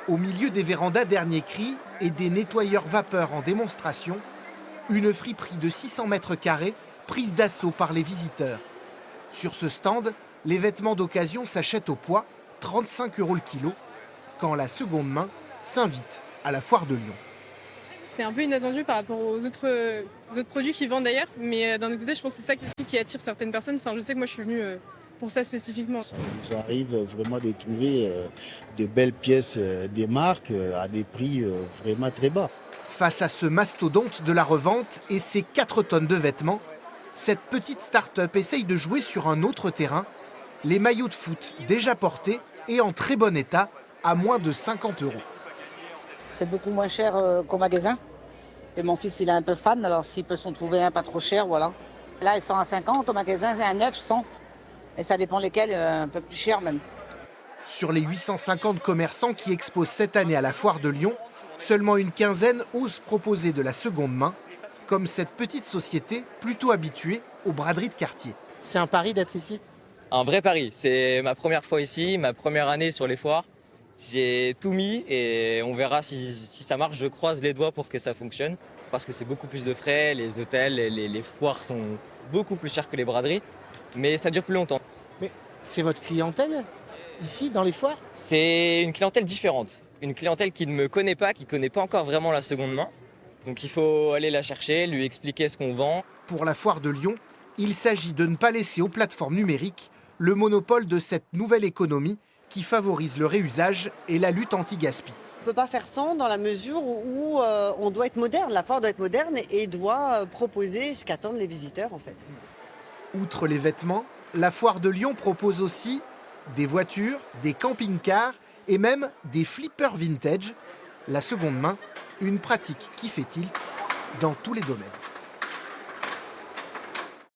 Au milieu des vérandas dernier cri et des nettoyeurs vapeur en démonstration, une friperie de 600 mètres carrés prise d'assaut par les visiteurs. Sur ce stand, les vêtements d'occasion s'achètent au poids, 35 € le kilo, quand la seconde main s'invite à la foire de Lyon. C'est un peu inattendu par rapport aux autres produits qui vendent d'ailleurs, mais d'un autre côté, je pense que c'est ça aussi qui attire certaines personnes. Enfin, je sais que moi, je suis venue pour ça spécifiquement. Ça nous arrive vraiment de trouver de belles pièces des marques à des prix vraiment très bas. Face à ce mastodonte de la revente et ses 4 tonnes de vêtements, cette petite start-up essaye de jouer sur un autre terrain, les maillots de foot déjà portés et en très bon état, à moins de 50 €. C'est beaucoup moins cher qu'au magasin. Et mon fils, il est un peu fan, alors s'il peut s'en trouver un pas trop cher, voilà. Là, ils sont à 50, au magasin, c'est à 9, 100. Et ça dépend lesquels, un peu plus cher même. Sur les 850 commerçants qui exposent cette année à la foire de Lyon, seulement une quinzaine osent proposer de la seconde main, comme cette petite société plutôt habituée aux braderies de quartier. C'est un pari d'être ici? Un vrai pari, c'est ma première fois ici, ma première année sur les foires. J'ai tout mis et on verra si ça marche. Je croise les doigts pour que ça fonctionne parce que c'est beaucoup plus de frais, les hôtels, les foires sont beaucoup plus chers que les braderies, mais ça dure plus longtemps. Mais c'est votre clientèle ici dans les foires? C'est une clientèle différente, une clientèle qui ne me connaît pas, qui ne connaît pas encore vraiment la seconde main. Donc il faut aller la chercher, lui expliquer ce qu'on vend. Pour la foire de Lyon, il s'agit de ne pas laisser aux plateformes numériques le monopole de cette nouvelle économie qui favorise le réusage et la lutte anti-gaspi. On ne peut pas faire sans dans la mesure où on doit être moderne. La foire doit être moderne et doit proposer ce qu'attendent les visiteurs en fait. Outre les vêtements, la foire de Lyon propose aussi des voitures, des camping-cars et même des flippers vintage. La seconde main, une pratique qui fait tilt dans tous les domaines.